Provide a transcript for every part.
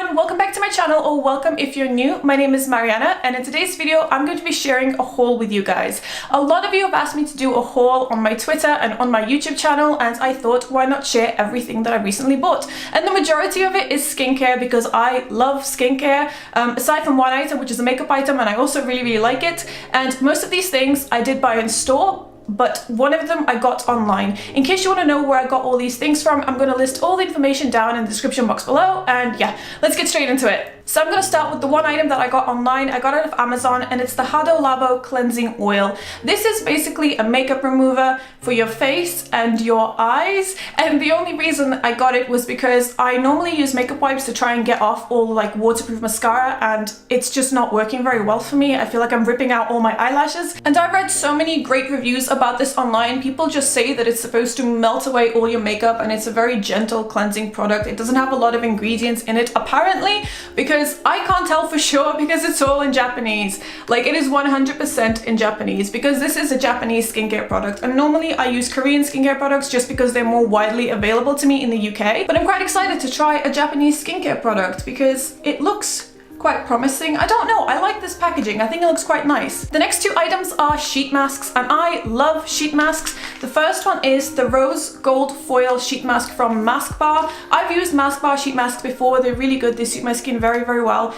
everyone, welcome back to my channel, or welcome if you're new. My name is Mariana, and in today's video I'm going to be sharing a haul with you guys. A lot of you have asked me to do a haul on my Twitter and on my YouTube channel, and I thought, why not share everything that I recently bought? And the majority of it is skincare because I love skincare, aside from one item which is a makeup item, and I also really like it. And most of these things I did buy in store, but one of them I got online. In case you want to know where I got all these things from, I'm going to list all the information down in the description box below, and yeah, let's get straight into it. So I'm going to start with the one item that I got online. I got it off Amazon, and it's the Hada Labo cleansing oil. This is basically a makeup remover for your face and your eyes, and the only reason I got it was because I normally use makeup wipes to try and get off all like waterproof mascara, and it's just not working very well for me. I feel like I'm ripping out all my eyelashes, and I've read so many great reviews about this online. People just say that it's supposed to melt away all your makeup, and it's a very gentle cleansing product. It doesn't have a lot of ingredients in it apparently, because I can't tell for sure because it's all in Japanese. Like, it is 100% in Japanese because this is a Japanese skincare product, and normally I use Korean skincare products just because they're more widely available to me in the UK. But I'm quite excited to try a Japanese skincare product because it looks quite promising. I don't know, I like this packaging. I think it looks quite nice. The next two items are sheet masks, and I love sheet masks. The first one is the Rose Gold Foil Sheet Mask from Masque. I've used Masque sheet masks before. They're really good. They suit my skin very well.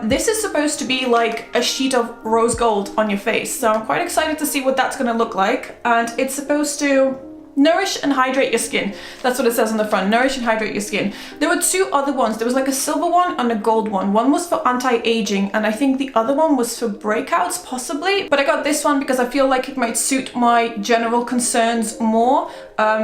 This is supposed to be like a sheet of rose gold on your face, so I'm quite excited to see what that's gonna look like. And it's supposed to nourish and hydrate your skin. That's what it says on the front. Nourish and hydrate your skin. There were two other ones. There was like a silver one and a gold one. One was for anti-aging, and I think the other one was for breakouts possibly. But I got this one because I feel like it might suit my general concerns more,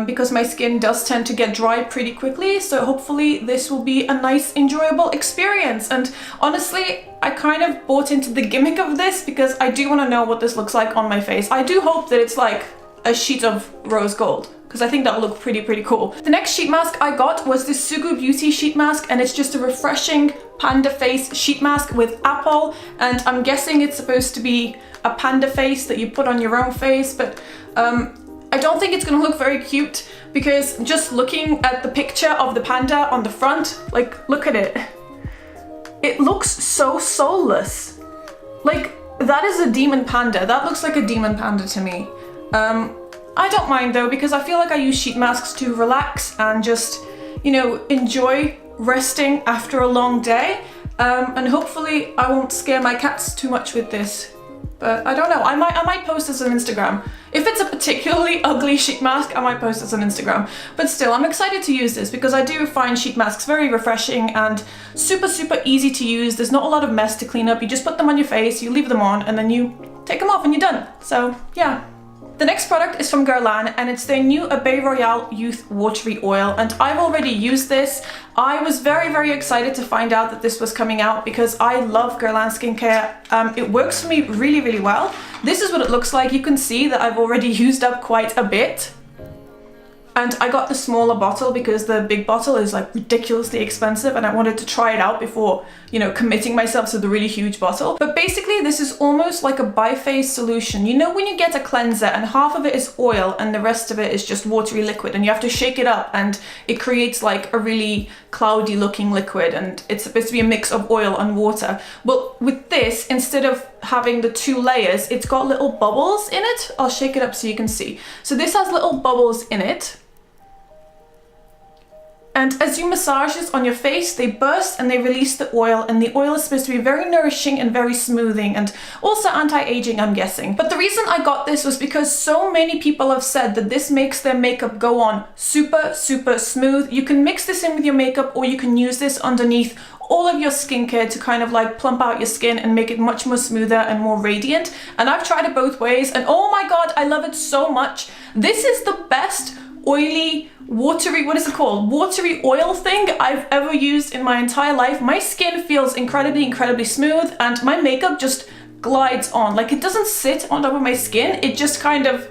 because my skin does tend to get dry pretty quickly. So hopefully this will be a nice, enjoyable experience. And honestly, I kind of bought into the gimmick of this because I do want to know what this looks like on my face. I do hope that it's like a sheet of rose gold, because I think that'll look pretty cool. The next sheet mask I got was this Sugu Beauty sheet mask, and it's just a refreshing panda face sheet mask with apple, and I'm guessing it's supposed to be a panda face that you put on your own face, but I don't think it's gonna look very cute because just looking at the picture of the panda on the front, like, look at it. It looks so soulless. Like, that is a demon panda. That looks like a demon panda to me. I don't mind though, because I feel like I use sheet masks to relax and just, you know, enjoy resting after a long day. And hopefully I won't scare my cats too much with this. But I don't know, I might post this on Instagram. If it's a particularly ugly sheet mask, I might post this on Instagram. But still, I'm excited to use this because I do find sheet masks very refreshing and super easy to use. There's not a lot of mess to clean up. You just put them on your face, you leave them on, and then you take them off and you're done. So yeah. The next product is from Guerlain, and it's their new Royale Youth Watery Oil, and I've already used this. I was very excited to find out that this was coming out because I love Guerlain skincare. It works for me really well. This is what it looks like. You can see that I've already used up quite a bit. And I got the smaller bottle because the big bottle is like ridiculously expensive, and I wanted to try it out before, you know, committing myself to the really huge bottle. But basically this is almost like a bi-phase solution. You know when you get a cleanser and half of it is oil and the rest of it is just watery liquid, and you have to shake it up and it creates like a really cloudy looking liquid, and it's supposed to be a mix of oil and water. Well, with this, instead of having the two layers, it's got little bubbles in it. I'll shake it up so you can see. So this has little bubbles in it. And as you massage this on your face, they burst and they release the oil, and the oil is supposed to be very nourishing and very smoothing, and also anti-aging, I'm guessing. But the reason I got this was because so many people have said that this makes their makeup go on super smooth. You can mix this in with your makeup, or you can use this underneath all of your skincare to kind of like plump out your skin and make it much more smoother and more radiant. And I've tried it both ways, and oh my god, I love it so much. This is the best oily, watery, what is it called? Watery oil thing I've ever used in my entire life. My skin feels incredibly smooth, and my makeup just glides on. Like, it doesn't sit on top of my skin, it just kind of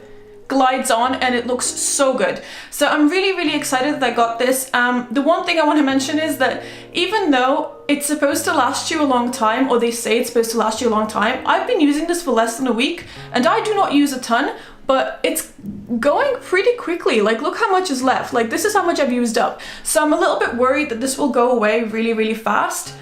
glides on, and it looks so good. So I'm really excited that I got this. The one thing I want to mention is that even though it's supposed to last you a long time, or they say it's supposed to last you a long time, I've been using this for less than a week, and I do not use a ton. but it's going pretty quickly. Like, look how much is left. Like, this is how much I've used up. So I'm a little bit worried that this will go away really, really fast.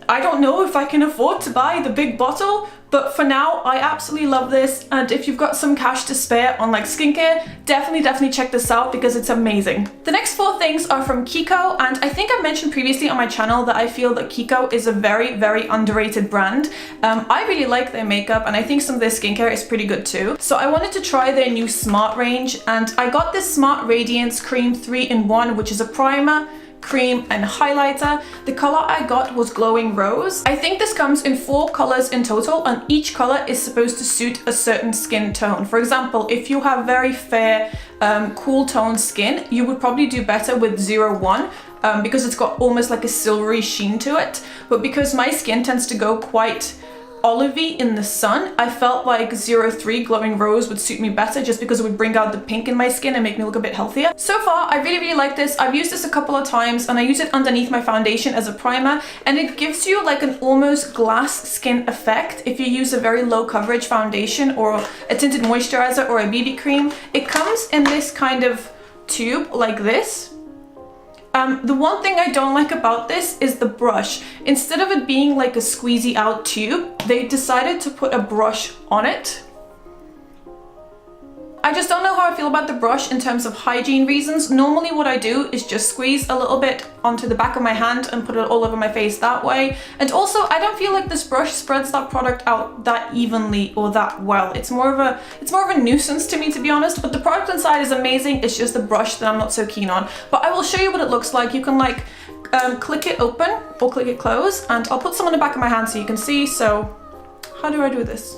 I don't know if I can afford to buy the big bottle, but for now, I absolutely love this. And if you've got some cash to spare on like skincare, definitely check this out because it's amazing. The next 4 things are from Kiko, and I think I mentioned previously on my channel that I feel that Kiko is a very underrated brand. I really like their makeup, and I think some of their skincare is pretty good too. So I wanted to try their new Smart range, and I got this Smart Radiance Cream 3-in-1, which is a primer, cream and highlighter. The color I got was Glowing Rose. I think this comes in 4 colors in total, and each color is supposed to suit a certain skin tone. For example, if you have very fair, cool toned skin, you would probably do better with 01 because it's got almost like a silvery sheen to it. But because my skin tends to go quite olivey in the sun, I felt like 03 Glowing Rose would suit me better just because it would bring out the pink in my skin and make me look a bit healthier. So far, I really like this. I've used this a couple of times, and I use it underneath my foundation as a primer, and it gives you like an almost glass skin effect if you use a very low coverage foundation or a tinted moisturizer or a BB cream. It comes in this kind of tube like this. The one thing I don't like about this is the brush. Instead of it being like a squeezy out tube, they decided to put a brush on it. I just don't know how I feel about the brush in terms of hygiene reasons. Normally what I do is just squeeze a little bit onto the back of my hand and put it all over my face that way. And also, I don't feel like this brush spreads that product out that evenly or that well. It's more of a nuisance to me, to be honest, but the product inside is amazing. It's just the brush that I'm not so keen on. But I will show you what it looks like. You can like click it open or click it close, and I'll put some on the back of my hand so you can see. So how do I do this?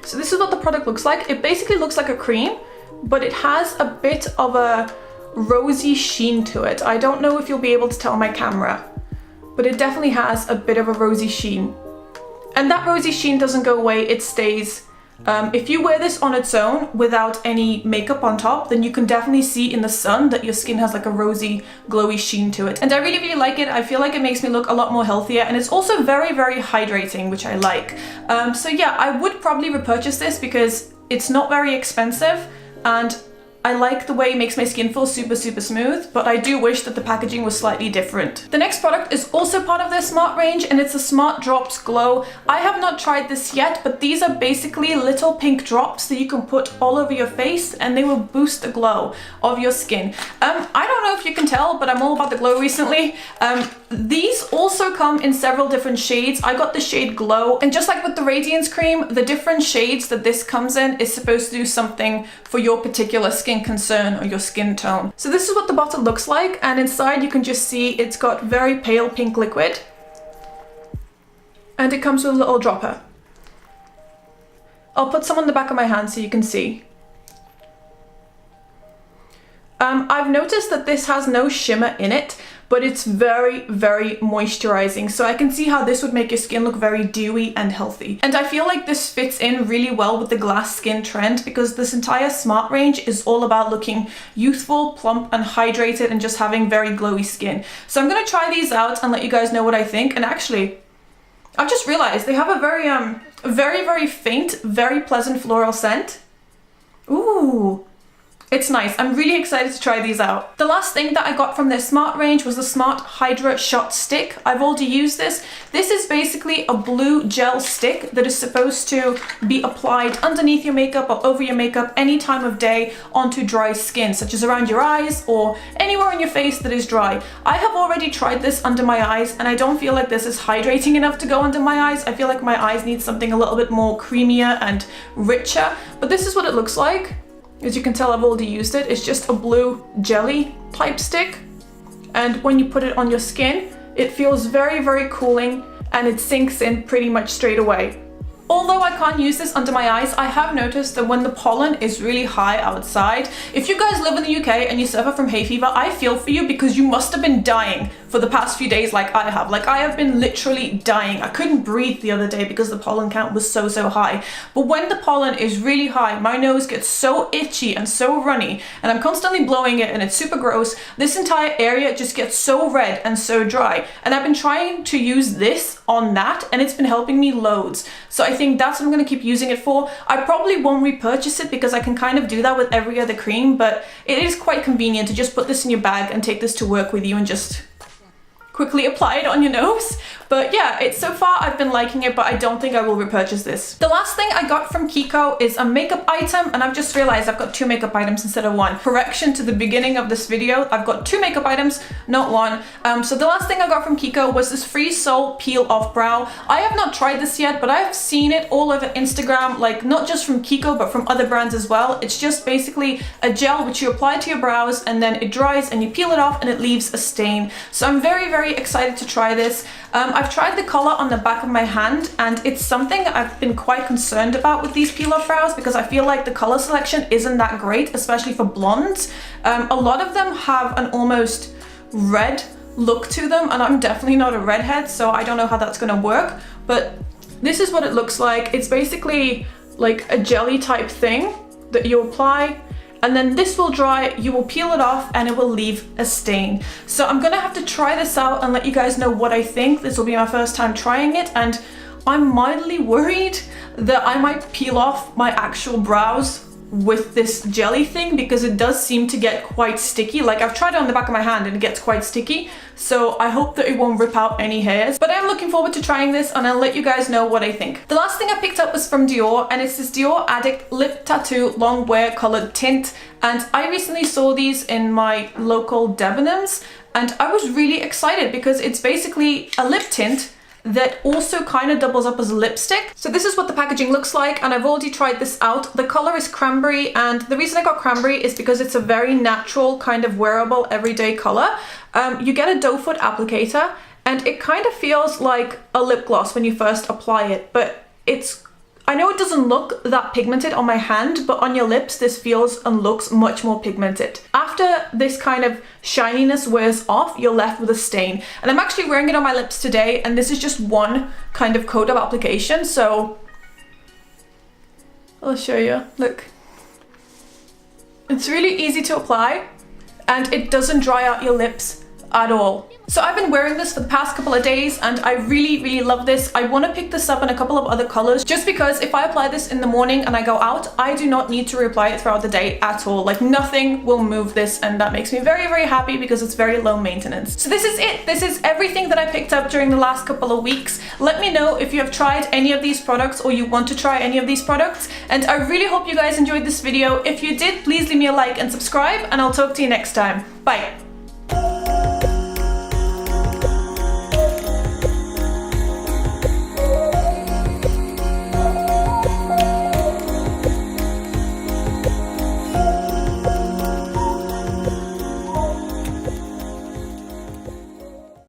So this is what the product looks like. It basically looks like a cream, but it has a bit of a rosy sheen to it. I don't know if you'll be able to tell on my camera, but it definitely has a bit of a rosy sheen. And that rosy sheen doesn't go away, it stays. If you wear this on its own without any makeup on top, then you can definitely see in the sun that your skin has like a rosy, glowy sheen to it. And I really like it. I feel like it makes me look a lot more healthier, and it's also very hydrating, which I like. So yeah, I would probably repurchase this because it's not very expensive, and I like the way it makes my skin feel super smooth, but I do wish that the packaging was slightly different. The next product is also part of their Smart range, and it's a Smart Drops Glow. I have not tried this yet, but these are basically little pink drops that you can put all over your face, and they will boost the glow of your skin. I don't know if you can tell, but I'm all about the glow recently. These also come in several different shades. I got the shade Glow, and just like with the Radiance Cream, the different shades that this comes in is supposed to do something for your particular skin concern or your skin tone. So this is what the bottle looks like, and inside you can just see it's got very pale pink liquid, and it comes with a little dropper. I'll put some on the back of my hand so you can see. I've noticed that this has no shimmer in it, but it's very moisturizing. So I can see how this would make your skin look very dewy and healthy. And I feel like this fits in really well with the glass skin trend, because this entire Smart range is all about looking youthful, plump and hydrated, and just having very glowy skin. So I'm gonna try these out and let you guys know what I think. And actually, I've just realized they have a very faint, very pleasant floral scent. Ooh. It's nice. I'm really excited to try these out. The last thing that I got from their Smart range was the Smart Hydra Shot Stick. I've already used this. This is basically a blue gel stick that is supposed to be applied underneath your makeup or over your makeup any time of day onto dry skin, such as around your eyes or anywhere on your face that is dry. I have already tried this under my eyes, and I don't feel like this is hydrating enough to go under my eyes. I feel like my eyes need something a little bit more creamier and richer, but this is what it looks like. As you can tell, I've already used it. It's just a blue jelly type stick. And when you put it on your skin, it feels very cooling, and it sinks in pretty much straight away. Although I can't use this under my eyes, I have noticed that when the pollen is really high outside, if you guys live in the UK and you suffer from hay fever, I feel for you, because you must have been dying for the past few days like I have. Like I have been literally dying. I couldn't breathe the other day because the pollen count was so high. But when the pollen is really high, my nose gets so itchy and so runny, and I'm constantly blowing it and it's super gross. This entire area just gets so red and so dry. And I've been trying to use this on that, and it's been helping me loads. So I think that's what I'm going to keep using it for. I probably won't repurchase it because I can kind of do that with every other cream, but it is quite convenient to just put this in your bag and take this to work with you and just quickly apply it on your nose. But yeah, it's so far I've been liking it, but I don't think I will repurchase this. The last thing I got from Kiko is a makeup item, and I've just realized I've got 2 makeup items instead of 1. Correction to the beginning of this video, I've got 2 makeup items, not 1. So the last thing I got from Kiko was this Free Soul Peel Off Brow. I have not tried this yet, but I've seen it all over Instagram, like not just from Kiko, but from other brands as well. It's just basically a gel which you apply to your brows, and then it dries and you peel it off and it leaves a stain. So I'm very excited to try this. I've tried the color on the back of my hand, and it's something I've been quite concerned about with these peel off brows because I feel like the color selection isn't that great, especially for blondes. A lot of them have an almost red look to them, and I'm definitely not a redhead, so I don't know how that's gonna work, but this is what it looks like. It's basically like a jelly type thing that you apply, and then this will dry, you will peel it off, and it will leave a stain. So I'm gonna have to try this out and let you guys know what I think. This will be my first time trying it, and I'm mildly worried that I might peel off my actual brows with this jelly thing because it does seem to get quite sticky. Like I've tried it on the back of my hand and it gets quite sticky, so I hope that it won't rip out any hairs. But I'm looking forward to trying this, and I'll let you guys know what I think. The last thing I picked up was from Dior, and it's this Dior Addict Lip Tattoo Long Wear Colored Tint, and I recently saw these in my local Debenhams, and I was really excited because it's basically a lip tint that also kind of doubles up as a lipstick. So this is what the packaging looks like, and I've already tried this out. The color is cranberry, and the reason I got cranberry is because it's a very natural kind of wearable everyday color. You get a doe foot applicator, and it kind of feels like a lip gloss when you first apply it, but I know it doesn't look that pigmented on my hand, but on your lips this feels and looks much more pigmented. After this kind of shininess wears off, you're left with a stain. And I'm actually wearing it on my lips today, and this is just one kind of coat of application, so I'll show you. Look. It's really easy to apply, and it doesn't dry out your lips at all. So I've been wearing this for the past couple of days, and I really love this. I want to pick this up in a couple of other colors just because if I apply this in the morning and I go out, I do not need to reapply it throughout the day at all. Like nothing will move this, and that makes me very happy because it's very low maintenance. So this is it. This is everything that I picked up during the last couple of weeks. Let me know if you have tried any of these products or you want to try any of these products, and I really hope you guys enjoyed this video. If you did, please leave me a like and subscribe, and I'll talk to you next time. Bye.